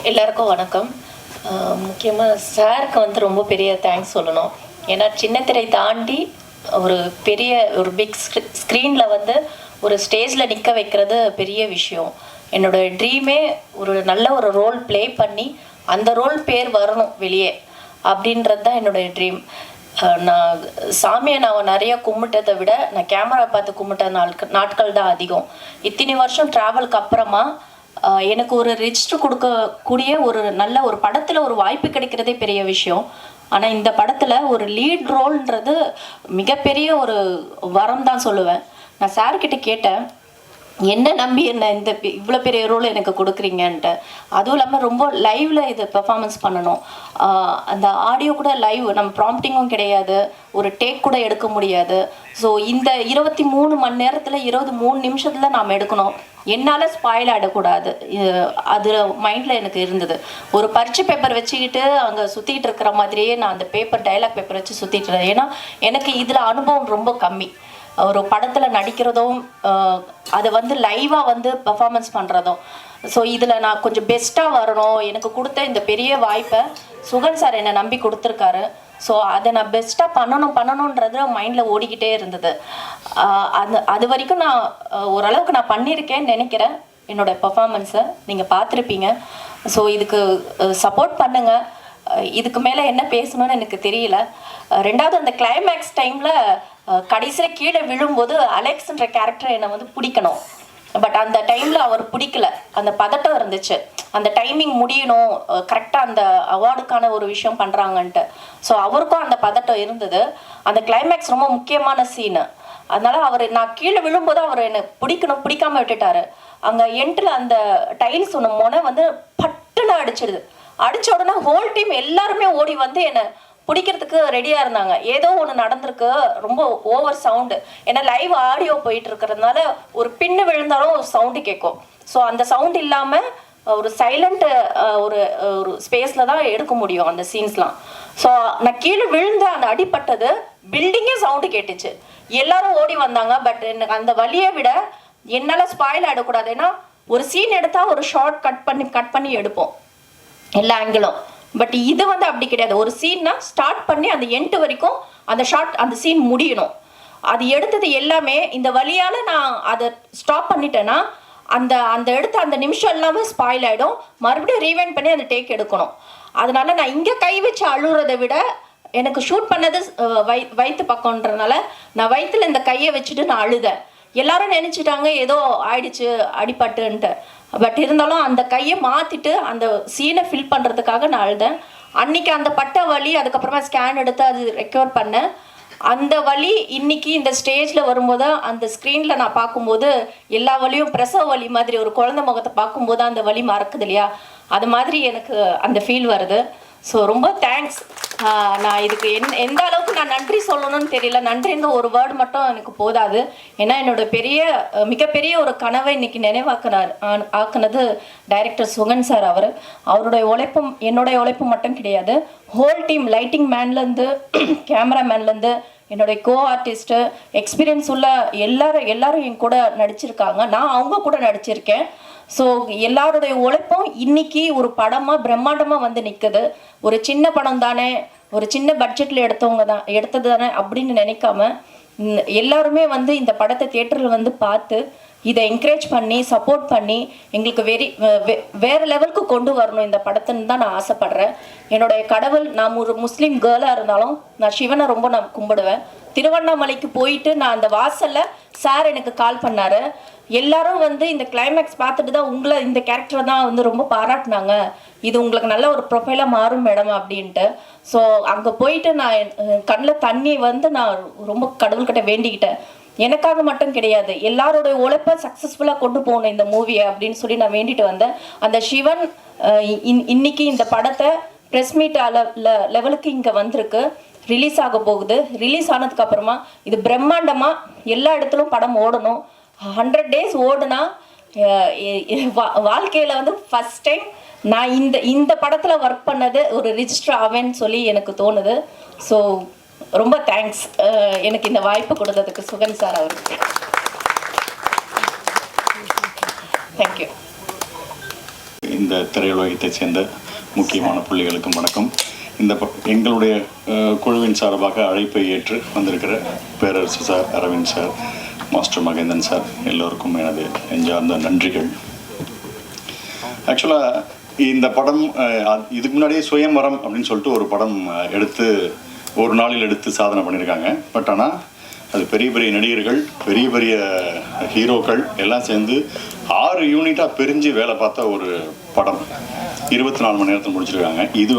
எல்லாருக்கும் வணக்கம். முக்கியமாக சாருக்கு வந்து ரொம்ப பெரிய தேங்க்ஸ் சொல்லணும். ஏன்னா சின்ன திரை தாண்டி ஒரு பெரிய ஒரு பிக் ஸ்க்ரீனில் வந்து ஒரு ஸ்டேஜில் நிற்க வைக்கிறது பெரிய விஷயம். என்னோடய ட்ரீமே ஒரு நல்ல ஒரு ரோல் ப்ளே பண்ணி அந்த ரோல் பேர் வரணும் வெளியே அப்படின்றது தான் என்னுடைய ட்ரீம். நான் சாமியை நான் நிறைய கும்பிட்டதை விட நான் கேமரா பார்த்து கும்பிட்ட நாட்கள் தான் அதிகம். இத்தனை வருஷம் ட்ராவலுக்கு அப்புறமா எனக்கு ஒரு ரிஜிஸ்டர் கொடுக்கக்கூடிய ஒரு நல்ல ஒரு படத்தில் ஒரு வாய்ப்பு கிடைக்கிறதே பெரிய விஷயம். ஆனால் இந்த படத்தில் ஒரு லீட் ரோல்ன்றது மிகப்பெரிய ஒரு வரம் தான் சொல்லுவேன். நான் சார்கிட்ட கேட்டேன், என்ன நம்பி என்ன இந்த இவ்வளோ பெரிய ரோல் எனக்கு கொடுக்குறீங்கன்ட்டு. அதுவும் இல்லாமல் ரொம்ப லைவில் இது பெர்ஃபார்மன்ஸ் பண்ணணும். அந்த ஆடியோ கூட லைவ், நம்ம ப்ராம்ப்டிங்கும் கிடையாது, ஒரு டேக் கூட எடுக்க முடியாது. ஸோ இந்த 23 மணி நேரத்தில் 23 நிமிஷத்தில் நாம் எடுக்கணும். என்னால் ஸ்பாயில் ஆகிடக்கூடாது, அது மைண்டில் எனக்கு இருந்தது. ஒரு பரிட்சை பேப்பர் வச்சுக்கிட்டு அங்கே சுற்றிக்கிட்டு இருக்கிற மாதிரியே நான் அந்த டைலாக் பேப்பர் வச்சு சுற்றிட்டு இருந்தேன். ஏன்னா எனக்கு இதில் அனுபவம் ரொம்ப கம்மி. ஒரு படத்தில் நடிக்கிறதும் அதை வந்து லைவாக வந்து பெர்ஃபார்மன்ஸ் பண்ணுறதும். ஸோ இதில் நான் கொஞ்சம் பெஸ்ட்டாக வரணும். எனக்கு கொடுத்த இந்த பெரிய வாய்ப்பை சுகன் சார் என்னை நம்பி கொடுத்துருக்காரு. ஸோ அதை நான் பெஸ்ட்டாக பண்ணணுன்றது மைண்டில் ஓடிக்கிட்டே இருந்தது. அது வரைக்கும் நான் ஓரளவுக்கு நான் பண்ணியிருக்கேன்னு நினைக்கிறேன். என்னோடய பெர்ஃபார்மன்ஸை நீங்கள் பார்த்துருப்பீங்க. ஸோ இதுக்கு சப்போர்ட் பண்ணுங்கள். இதுக்கு மேலே என்ன பேசணும்னு எனக்கு தெரியல. ரெண்டாவது, அந்த கிளைமேக்ஸ் டைமில் கடைசியில் கீழே விழும்போது அலெக்ஸ்ன்ற கேரக்டர் என்னை வந்து பிடிக்கணும். பட் அந்த டைமில் அவர் பிடிக்கல. அந்த பதட்டம் இருந்துச்சு, அந்த டைமிங் முடியணும், கரெக்டாக அந்த அவார்டுக்கான ஒரு விஷயம் பண்ணுறாங்கன்ட்டு. ஸோ அவருக்கும் அந்த பதட்டம் இருந்தது. அந்த கிளைமேக்ஸ் ரொம்ப முக்கியமான சீனு. அதனால் நான் கீழே விழும்போது அவர் என்னை பிடிக்காம விட்டுட்டாரு. அங்கே எண்டில் அந்த டைல்ஸ் ஒன்று முனை வந்து பட்டுன்னு அடிச்ச உடனே ஹோல் டீம் எல்லாருமே ஓடி வந்து என்னை பிடிக்கிறதுக்கு ரெடியாக இருந்தாங்க. ஏதோ ஒன்று நடந்திருக்கு, ரொம்ப ஓவர் சவுண்டு. ஏன்னா லைவ் ஆடியோ போயிட்டு இருக்கிறதுனால ஒரு பின்னு விழுந்தாலும் சவுண்டு கேட்கும். ஸோ அந்த சவுண்ட் இல்லாமல் ஒரு சைலண்ட் ஒரு ஒரு ஸ்பேஸில் தான் எடுக்க முடியும் அந்த சீன்ஸ்லாம். ஸோ நான் கீழே விழுந்த அந்த அடிப்பட்டது பில்டிங்கே சவுண்டு கேட்டுச்சு. எல்லாரும் ஓடி வந்தாங்க. பட் எனக்கு அந்த வழியை விட என்னால் ஸ்பாயில் ஆகிடக்கூடாது. ஏன்னா ஒரு சீன் எடுத்தால் ஒரு ஷார்ட் கட் பண்ணி எடுப்போம் எல்லா ஆங்கிளும். பட் இது வந்து அப்படி கிடையாது. ஒரு சீன்னா ஸ்டார்ட் பண்ணி அந்த எண்டு வரைக்கும் அந்த சீன் முடியணும். அது எடுத்தது எல்லாமே இந்த வழியால் நான் அதை ஸ்டாப் பண்ணிட்டேன்னா அந்த எடுத்த அந்த நிமிஷம் எல்லாமே ஸ்பாயில் ஆகிடும். மறுபடியும் ரீவைண்ட் பண்ணி அந்த டேக் எடுக்கணும். அதனால நான் இங்கே கை வச்சு அழுகிறதை விட எனக்கு ஷூட் பண்ணது வயிற்று பக்கம்ன்றதுனால நான் வயிற்றுல இந்த கையை வச்சுட்டு நான் அழுதேன். எல்லாரும் நினச்சிட்டாங்க ஏதோ ஆயிடுச்சு அடிபட்டுன்ட்டு. பட் இருந்தாலும் அந்த கையை மாற்றிட்டு அந்த சீனை ஃபில் பண்ணுறதுக்காக நான் அழுதேன். அன்றைக்கி அந்த பட்ட வலி, அதுக்கப்புறமா ஸ்கேன் எடுத்து அது ரெக்கவர் பண்ணேன். அந்த வலி இன்னைக்கு இந்த ஸ்டேஜில் வரும்போது அந்த ஸ்க்ரீனில் நான் பார்க்கும்போது எல்லா வலியும் பிரசவ வலி மாதிரி, ஒரு குழந்தை முகத்தை பார்க்கும்போது அந்த வலி மறக்குது இல்லையா, அது மாதிரி எனக்கு அந்த ஃபீல் வருது. ஸோ ரொம்ப தேங்க்ஸ். நான் இதுக்கு எந்த அளவுக்கு நான் நன்றி சொல்லணும்னு தெரியல. நன்றின்ற ஒரு வேர்டு மட்டும் எனக்கு போதாது. ஏன்னா என்னோட மிகப்பெரிய ஒரு கனவை இன்னைக்கு ஆக்குனது டைரக்டர் சுகன் சார். அவருடைய உழைப்பும் என்னுடைய உழைப்பும் மட்டும் கிடையாது. ஹோல் டீம், லைட்டிங் மேன்லேருந்து கேமராமேன்லேருந்து என்னுடைய கோ ஆர்டிஸ்ட்டு, எக்ஸ்பீரியன்ஸ் உள்ள எல்லாரும் என் கூட நடிச்சிருக்காங்க. நான் அவங்க கூட நடிச்சிருக்கேன். ஸோ எல்லாருடைய உழைப்பும் இன்னைக்கு ஒரு படமாக பிரம்மாண்டமாக வந்து நிற்குது. ஒரு சின்ன படம் தானே, ஒரு சின்ன பட்ஜெட்டில் எடுத்தது தானே அப்படின்னு நினைக்காம எல்லாருமே வந்து இந்த படத்தை தியேட்டரில் வந்து பார்த்து இதை என்கரேஜ் பண்ணி சப்போர்ட் பண்ணி எங்களுக்கு வேறு லெவலுக்கு கொண்டு வரணும் இந்த படத்துன்னு தான் நான் ஆசைப்பட்றேன். என்னுடைய கடவுள், நான் ஒரு முஸ்லீம் கேர்ளாக இருந்தாலும் நான் சிவனை ரொம்ப நான் கும்பிடுவேன். திருவண்ணாமலைக்கு போயிட்டு நான் அந்த வாசலில் சார் எனக்கு கால் பண்ணார். எல்லாரும் வந்து இந்த கிளைமேக்ஸ் பார்த்துட்டு தான் உங்களை இந்த கேரக்டரை தான் வந்து ரொம்ப பாராட்டினாங்க, இது உங்களுக்கு நல்ல ஒரு ப்ரொஃபைலாக மாறும் மேடம் அப்படின்ட்டு. ஸோ அங்கே போயிட்டு நான் கண்ணில் தண்ணி வந்து நான் ரொம்ப கடவுள்கிட்ட வேண்டிக்கிட்டேன். எனக்காக மட்டும் கிடையாது, எல்லாரோடைய உழைப்பை சக்ஸஸ்ஃபுல்லாக கொண்டு போகணும் இந்த மூவியை அப்படின்னு சொல்லி நான் வேண்டிட்டு வந்தேன். அந்த சிவன் இன்னைக்கு இந்த படத்தை ப்ரெஸ் மீட் லெவலுக்கு இங்கே வந்திருக்கு, ரிலீஸ் ஆக போகுது. ரிலீஸ் ஆனதுக்கப்புறமா இது பிரம்மாண்டமாக எல்லா இடத்துலையும் படம் ஓடணும். 100 days ஓடுனா வாழ்க்கையில் வந்து ஃபஸ்ட் டைம் நான் இந்த படத்தில் ஒர்க் பண்ணது ஒரு ரிஜிஸ்டர் ஆவேன்னு சொல்லி எனக்கு தோணுது. ஸோ ரொம்ப தேங்க்ஸ் எனக்கு இந்த வாய்ப்பு கொடுத்ததுக்கு சுகன் சார் அவருக்கு. தேங்க்யூ. இந்த திரையுலகத்தைச் சேர்ந்த முக்கியமான புள்ளிகளுக்கும் வணக்கம். இந்த எங்களுடைய குழுவின் சார்பாக அழைப்பை ஏற்று வந்திருக்கிற Perarasu sir, Aravind sir, master Magendhan sir எல்லோருக்கும் எனது நெஞ்சார்ந்த நன்றிகள். ஆக்சுவலாக இந்த படம் இதுக்கு முன்னாடியே சுயம்வரம் அப்படின்னு சொல்லிட்டு ஒரு படம் எடுத்து ஒரு நாளில் எடுத்து சாதனை பண்ணியிருக்காங்க. பட் ஆனால் அது பெரிய பெரிய நடிகர்கள், பெரிய பெரிய ஹீரோக்கள் எல்லாம் சேர்ந்து 6 யூனிட்டாக பிரிஞ்சு வேலை பார்த்த ஒரு படம் 24 மணி நேரத்தில் முடிச்சிருக்காங்க. இது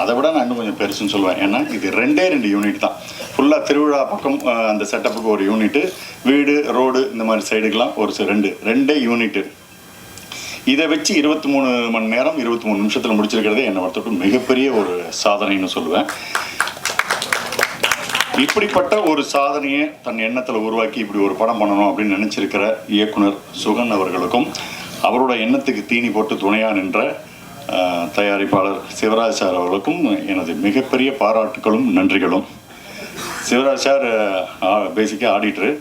அதை விட நான் இன்னும் கொஞ்சம் பெருசுன்னு சொல்லுவேன். ஏன்னா இது 2 யூனிட் தான். ஃபுல்லாக திருவிழா பக்கம் அந்த செட்டப்புக்கு ஒரு யூனிட்டு, வீடு ரோடு இந்த மாதிரி சைடுக்கெலாம் ஒரு 2 யூனிட்டு. இதை வச்சு 23 மணி நேரம் 23 நிமிஷத்தில் முடிச்சிருக்கிறதே என்னை பொறுத்தவரைக்கும் மிகப்பெரிய ஒரு சாதனைன்னு சொல்லுவேன். இப்படிப்பட்ட ஒரு சாதனையை தன் எண்ணத்தில் உருவாக்கி இப்படி ஒரு படம் பண்ணணும் அப்படின்னு நினச்சிருக்கிற இயக்குனர் சுகன் அவர்களுக்கும், அவரோட எண்ணத்துக்கு தீனி போட்டு துணையாக நின்ற தயாரிப்பாளர் சிவராஜ் சார் அவர்களுக்கும் எனது மிகப்பெரிய பாராட்டுகளும் நன்றிகளும். சிவராஜ் சார் பேசிக்காக ஆடிட்டரு,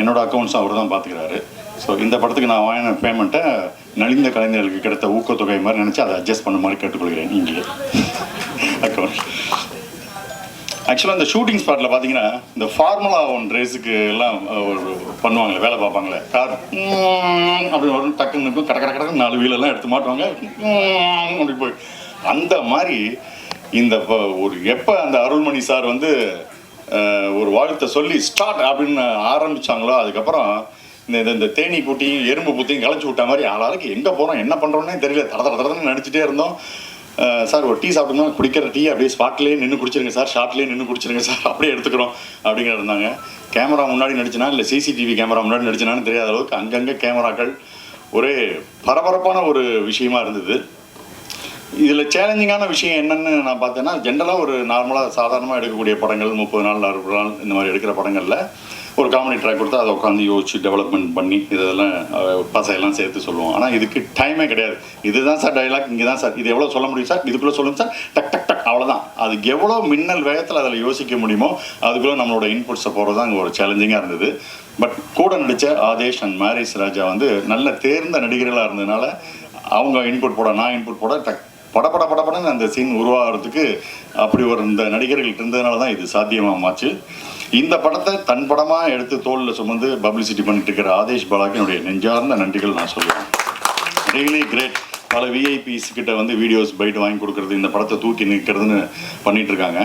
என்னோடய அக்கௌண்ட்ஸும் அவர் தான் பார்த்துக்கிறாரு. ஸோ இந்த படத்துக்கு நான் வாங்கின பேமெண்ட்டை நலிந்த கலைஞர்களுக்கு கிடைத்த ஊக்கத்தொகை மாதிரி நினச்சி அதை அட்ஜஸ்ட் பண்ண மாதிரி கேட்டுக்கொள்கிறேன். இங்கே அக்கௌண்ட் ஆக்சுவலாக இந்த ஷூட்டிங் ஸ்பாட்டில் பார்த்தீங்கன்னா இந்த ஃபார்முலா 1 ரேஸுக்கு எல்லாம் பண்ணுவாங்களே, வேலை பார்ப்பாங்களே, கார் அப்படி வரும், டக்குன்னு இருக்கும், கடக்கு 4 வீலெல்லாம் எடுத்து மாட்டுவாங்க அப்படி போய். அந்த மாதிரி இந்த எப்போ அந்த அருள்மணி சார் ஒரு வாழ்த்தை சொல்லி ஸ்டார்ட் அப்படின்னு ஆரம்பித்தாங்களோ, அதுக்கப்புறம் இந்த தேனி கூட்டியும் எறும்பு பூத்தையும் களைச்சி விட்ட மாதிரி ஆளாளுக்கு எங்கே போகிறோம் என்ன பண்ணுறோன்னே தெரியல. தடன்னு நடிச்சிட்டே இருந்தோம். சார் ஒரு டீ சாப்பிட்டோம்னா குடிக்கிற டீ அப்படியே ஸ்பாட்லேயே நின்று குடிச்சிருங்க சார், ஷார்ட்லேயே நின்று குடிச்சிருங்க சார், அப்படியே எடுத்துக்கிறோம் அப்படிங்கிற இருந்தாங்க. கேமரா முன்னாடி நடிச்சினா இல்லை சிசிடிவி கேமரா முன்னாடி நடிச்சினான்னு தெரியாத அளவுக்கு அங்கங்கே கேமராக்கள் ஒரே பரபரப்பான ஒரு விஷயமா இருந்தது. இதில் சேலஞ்சிங்கான விஷயம் என்னென்னு நான் பார்த்தேன்னா, ஜென்ரலாக ஒரு நார்மலாக சாதாரணமாக எடுக்கக்கூடிய படங்கள் 30 நாள் 60 நாள் இந்த மாதிரி எடுக்கிற படங்களில் ஒரு காமெடி ட்ராக் கொடுத்தா அதை உட்காந்து யோசிச்சு டெவலப்மெண்ட் பண்ணி இதெல்லாம் பசையெல்லாம் சேர்த்து சொல்லுவோம். ஆனால் இதுக்கு டைமே கிடையாது. இதுதான் சார் டைலாக், இங்கே தான் சார், இது எவ்வளோ சொல்ல முடியும் சார், இதுக்குள்ளே சொல்லுங்கள் சார், டக் டக் டக் அவ்வளோதான். அதுக்கு எவ்வளோ மின்னல் வேகத்தில் அதில் யோசிக்க முடியுமோ அதுக்குள்ளே நம்மளோட இன்புட்ஸை போகிறது தான் அங்கே ஒரு சேலஞ்சிங்காக இருந்தது. பட் கூட நடித்த ஆதேஷ் அண்ட் மேரிஸ் ராஜா நல்ல தேர்ந்த நடிகர்களாக இருந்ததுனால அவங்க இன்புட் போட, நான் இன்புட் போட, படப்படன்னு அந்த சீன் உருவாகிறதுக்கு அப்படி ஒரு இந்த நடிகர்கள் இருந்ததுனால தான் இது சாத்தியமாச்சு. இந்த படத்தை தன் படமாக எடுத்து தோளில் சுமந்து பப்ளிசிட்டி பண்ணிட்டு இருக்கிற ஆதேஷ் பாலாக்கு என்னுடைய நெஞ்சார்ந்த நன்றிகள் நான் சொல்லுவேன். Really great. பல விஐபிஸ் கிட்ட வீடியோஸ் பைட் வாங்கி கொடுக்குறது, இந்த படத்தை தூக்கி நிற்கிறதுன்னு பண்ணிட்டு இருக்காங்க.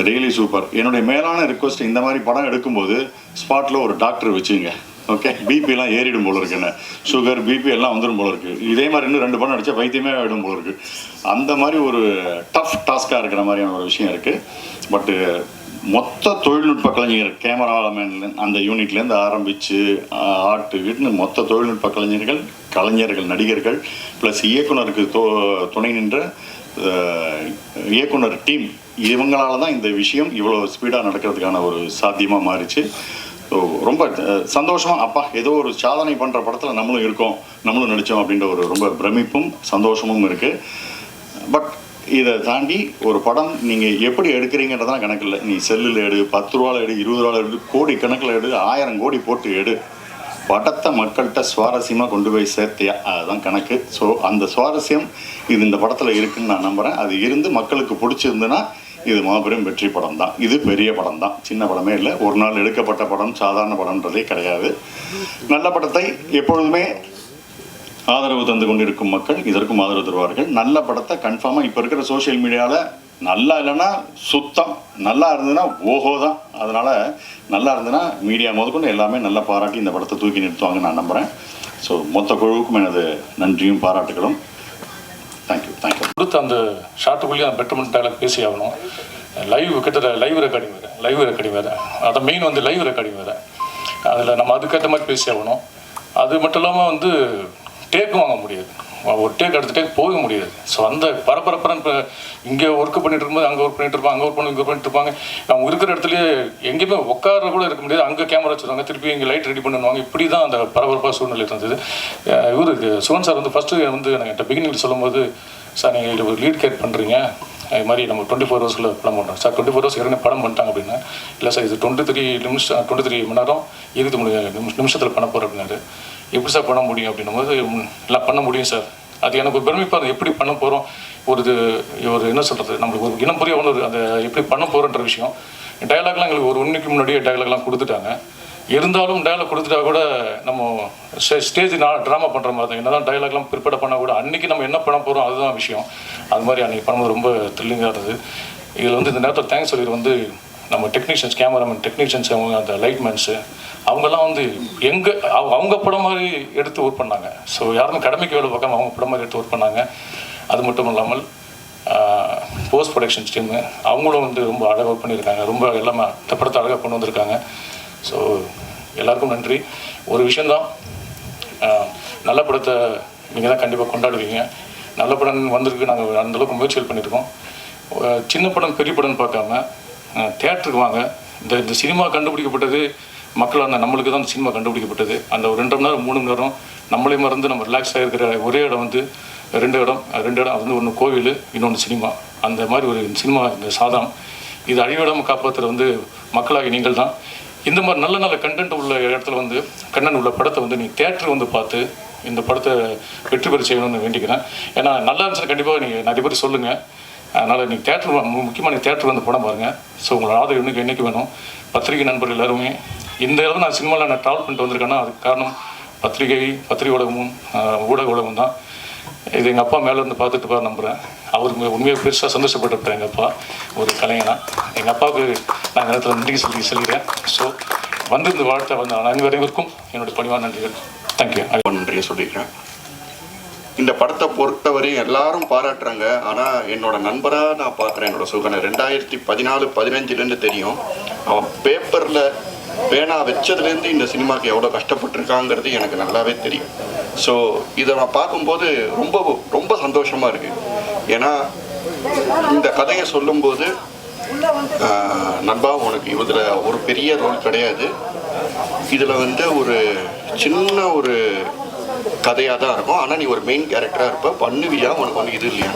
Really super. என்னுடைய மேலான ரிக்வஸ்ட், இந்த மாதிரி படம் எடுக்கும்போது ஸ்பாட்டில் ஒரு டாக்டர் வச்சுங்க. ஓகே, பிபிலாம் ஏறிடும் போல இருக்குன்னு, சுகர் பிபி எல்லாம் வந்துடும் போல இருக்குது. இதே மாதிரி இன்னும் 2 படம் அடித்தா வைத்தியமே ஆகிடும் போல இருக்குது. அந்த மாதிரி ஒரு டஃப் டாஸ்காக இருக்கிற மாதிரியான ஒரு விஷயம் இருக்குது. பட்டு மொத்த தொழில்நுட்ப கலைஞர், கேமராமேன் அந்த யூனிட்லேருந்து ஆரம்பித்து வீட்டுன்னு மொத்த தொழில்நுட்ப கலைஞர்கள் நடிகர்கள் ப்ளஸ் இயக்குனருக்கு துணை நின்ற இயக்குனர் டீம், இவங்களால தான் இந்த விஷயம் இவ்வளோ ஸ்பீடாக நடக்கிறதுக்கான ஒரு சாத்தியமாக மாறிச்சு. ஸோ ரொம்ப சந்தோஷமாக, அப்பா ஏதோ ஒரு சாதனை பண்ணுற படத்தில் நம்மளும் இருக்கோம், நம்மளும் நடித்தோம் அப்படின்ற ஒரு ரொம்ப பிரமிப்பும் சந்தோஷமும் இருக்குது. பட் இதை தாண்டி ஒரு படம் நீங்கள் எப்படி எடுக்கிறீங்கன்றதான் கணக்கு இல்லை. நீ செல்லில் எடு, 10 ரூபாவில் எடு, 20 ரூபாவில் எடு, கோடி கணக்கில் எடு, 1000 கோடி போட்டு எடு, படத்தை மக்கள்கிட்ட சுவாரஸ்யமாக கொண்டு போய் சேர்த்தியா, அதுதான் கணக்கு. ஸோ அந்த சுவாரஸ்யம் இந்த படத்தில் இருக்குதுன்னு நான் நம்புகிறேன். அது இருந்து மக்களுக்கு பிடிச்சிருந்துன்னா இது மாபெரும் வெற்றி படம் தான். இது பெரிய படம் தான், சின்ன படமே இல்லை. ஒரு நாள் எடுக்கப்பட்ட படம், சாதாரண படம்ன்றதே கிடையாது. நல்ல படத்தை எப்பொழுதுமே ஆதரவு தந்து கொண்டிருக்கும் மக்கள் இதற்கும் ஆதரவு தருவார்கள். நல்ல படத்தை கன்ஃபார்மாக இப்போ இருக்கிற சோஷியல் மீடியாவில் நல்லா இல்லைன்னா சுத்தம், நல்லா இருந்ததுன்னா ஓஹோ தான். அதனால் நல்லா இருந்ததுன்னா மீடியா முதற்கொண்டு எல்லாமே நல்லா பாராட்டி இந்த படத்தை தூக்கி நிறுத்துவாங்கன்னு நான் நம்புகிறேன். ஸோ மொத்த குழுவுக்கும் எனது நன்றியும் பாராட்டுகளும். தேங்க்யூ. கொடுத்து அந்த ஷார்ட்டுக்குள்ளேயே அந்த பெட்டர்மெண்ட் டைலாக் பேசி ஆகணும். லைவ் ரெக்கார்டிங் வேறு, அதை மெயின் லைவ் ரெக்கார்டிங் வேறு. அதில் நம்ம அதுக்கேற்ற மாதிரி பேசி ஆகணும். அது மட்டும் இல்லாமல் டேக்கும் வாங்க முடியாது, ஒரு டேக் அடுத்த டேக் போக முடியாது. ஸோ அந்த பரபரப்புறம் இப்போ இங்கே ஒர்க்கு பண்ணிட்டு இருக்கும்போது அங்கே ஒர்க் பண்ணிட்டு இருப்பாங்க, இங்கே பண்ணிட்டு இருப்பாங்க. அவங்க இருக்கிற இடத்துலையே எங்கேயுமே உட்கார கூட இருக்க முடியாது. அங்கே கேமரா வச்சுருவாங்க, திருப்பி இங்கே லைட் ரெடி பண்ணுவாங்க. இப்படி தான் அந்த பரபரப்பாக சூழ்நிலை இருந்தது. சுகன் சார் ஃபஸ்ட்டு எனக்கு பிகினிங்கில் சொல்லும்போது, சார் நீங்கள் ஒரு லீட் கேட் பண்ணுறீங்க, இது மாதிரி நம்ம 24 ஹவர்ஸில் படம் பண்ணுறோம் சார். 24 ஹவர்ஸ் ஏற்கனவே படம் பண்ணிட்டாங்க அப்படின்னா, இல்லை சார் இது 23 மணி நேரம் 23 நிமிஷத்தில் பண்ண போகிறேன் அப்படின்னாரு. எப்படி சார் பண்ண முடியும் அப்படின்னும் போது, இல்லை பண்ண முடியும் சார், அது எனக்கு ஒரு பெருமைப்பாக எப்படி பண்ண போகிறோம், ஒரு என்ன சொல்கிறது, நம்மளுக்கு ஒரு இனம் புரிய ஒன்று அதை எப்படி பண்ண போகிறோன்ற விஷயம். டயலாக்லாம் எங்களுக்கு ஒரு ஒன்றுக்கு முன்னாடியே டயலாக்லாம் கொடுத்துட்டாங்க. இருந்தாலும் டயலாக் கொடுத்துட்டா கூட நம்ம ஸ்டேஜ் ட்ராமா பண்ணுற மாதிரி தான். என்ன தான் டயலாக்லாம் ப்ரிப்பேர் பண்ணால் கூட அன்றைக்கி நம்ம என்ன பண்ண போகிறோம் அதுதான் விஷயம். அது மாதிரி அன்றைக்கி பண்ணும்போது ரொம்ப த்ரில்லிங்காக இருந்தது. இதில் இந்த நேரத்தில் தேங்க்ஸ் சொல்லிடு நம்ம டெக்னீஷியன்ஸ், கேமராமேன் டெக்னீஷியன்ஸ், அவங்க அந்த லைட்மேன்ஸு அவங்கெல்லாம் அவங்க படம் மாதிரி எடுத்து ஒர்க் பண்ணாங்க. ஸோ யாருமே கடமைக்கு வேலை பார்க்காம அவங்க படம் மாதிரி எடுத்து ஒர்க் பண்ணாங்க. அது மட்டும் இல்லாமல் போஸ்ட் ப்ரொடக்ஷன்ஸ் டீமு அவங்களும் ரொம்ப அழகாக ஒர்க் பண்ணியிருக்காங்க. ரொம்ப எல்லாமே இந்த படத்தை அழகாக கொண்டு வந்திருக்காங்க. ஸோ எல்லாருக்கும் நன்றி. ஒரு விஷயந்தான், நல்ல படத்தை நீங்கள் தான் கண்டிப்பாக கொண்டாடுவீங்க. நல்ல படம் வந்திருக்கு, நாங்கள் அந்தளவுக்கு முயற்சிகள் பண்ணியிருக்கோம். சின்ன படம் பெரிய படம்னு பார்க்காம தியேட்டருக்கு வாங்க. இந்த சினிமா கண்டுபிடிக்கப்பட்டது மக்களான நம்மளுக்கு தான் சினிமா கண்டுபிடிக்கப்பட்டது. அந்த ஒரு 2 மணி நேரம் 3 மணி நேரம் நம்மளே மறந்து நம்ம ரிலாக்ஸாக இருக்கிற ஒரே இடம் ரெண்டு இடம். அது ஒன்று கோவில், இன்னொன்று சினிமா. அந்த மாதிரி ஒரு சினிமா இந்த சாதம் இது அழிவிடாமல் காப்பாற்றுற மக்களாகி நீங்கள் தான். இந்த மாதிரி நல்ல நல்ல கண்டென்ட் உள்ள இடத்துல கண்டென்ட் உள்ள படத்தை நீ தியேட்டர் பார்த்து இந்த படத்தை வெற்றி பெற செய்யணும்னு வேண்டிக்கிறேன். ஏன்னா நல்லா இருந்துச்சுன்னா கண்டிப்பாக நீங்கள் நிறைய பேர் சொல்லுங்கள். அதனால் நீங்கள் தேட்டர் முக்கியமாக நீங்கள் தேட்டர் படம் பாருங்கள். ஸோ உங்களோட ஆதரவு என்றைக்கு வேணும். பத்திரிகை நண்பர்கள் எல்லாருமே இந்த அளவு நான் சினிமாவில் நான் ட்ராவல் பண்ணிட்டு வந்திருக்கேன்னா அதுக்கு காரணம் பத்திரிகை ஊடகமும் ஊடக உலகமும் தான். இது எங்கள் அப்பா மேலேருந்து பார்த்துட்டு பாரு நம்புகிறேன். அவருக்கு உண்மையாக பெருசாக சந்தோஷப்பட்டிருப்பேன். எங்கள் அப்பா ஒரு கலைஞனா. எங்கள் அப்பாவுக்கு நான் நேரத்தில் நன்றி சொல்லிக்கிறேன். ஸோ இந்த வாழ்க்கை அனைவருக்கும் என்னுடைய பணிவான நன்றிகள். தேங்க்யூ. நன்றியை சொல்லிக்கிறேன். இந்த படத்தை பொறுத்தவரை எல்லாரும் பாராட்டுறாங்க. ஆனால் என்னோட நண்பராக நான் பார்க்குறேன் என்னோட சுகனை 2014-15 தெரியும். அவன் பேப்பரில் பேனா வச்சதுலேருந்து இந்த சினிமாவுக்கு எவ்வளோ கஷ்டப்பட்டுருக்காங்கிறது எனக்கு நல்லாவே தெரியும். ஸோ இதை நான் பார்க்கும்போது ரொம்ப ரொம்ப சந்தோஷமாக இருக்குது. ஏன்னா இந்த கதையை சொல்லும்போது நண்பா உனக்கு இதில் ஒரு பெரிய ரோல் கிடையாது, இதில் ஒரு சின்ன ஒரு கதையாக தான் இருக்கும். ஆனால் நீ ஒரு மெயின் கேரக்டராக இருப்ப, பண்ணுவியா, உனக்கு இது இல்லையா,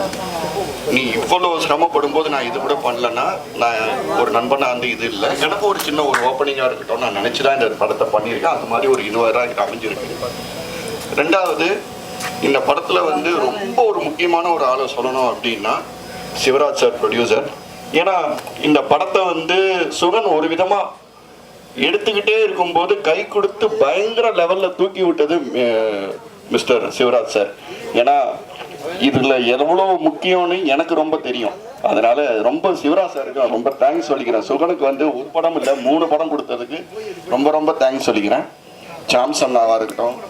நீ இவ்வளோ சிரமப்படும் போது நான் இது கூட பண்ணலன்னா நான் ஒரு நண்பனாக இது இல்லை. எனக்கு ஒரு சின்ன ஒரு ஓப்பனிங்காக இருக்கட்டும் நான் நினச்சி தான் இந்த படத்தை பண்ணியிருக்கேன். அது மாதிரி ஒரு இதுவாக எனக்கு அமைஞ்சிருக்கு. ரெண்டாவது, இந்த படத்தில் ரொம்ப ஒரு முக்கியமான ஒரு ஆளை சொல்லணும் அப்படின்னா சிவராஜ் சார், ப்ரொடியூசர். ஏன்னா இந்த படத்தை சுகன் ஒரு விதமாக எடுத்துக்கிட்டே இருக்கும்போது கை கொடுத்து பயங்கர லெவலில் தூக்கி விட்டது மிஸ்டர் சிவராஜ் சார். ஏன்னா இதில் எவ்வளோ முக்கியம்னு எனக்கு ரொம்ப தெரியும். அதனால ரொம்ப சிவராஜ் சாருக்கு ரொம்ப தேங்க்ஸ் சொல்லிக்கிறேன். சுகனுக்கு ஒரு படம் இல்லை 3 படம் கொடுத்ததுக்கு ரொம்ப ரொம்ப தேங்க்ஸ் சொல்லிக்கிறேன். சாம்ஸ் அண்ணாவாக இருக்கட்டும்,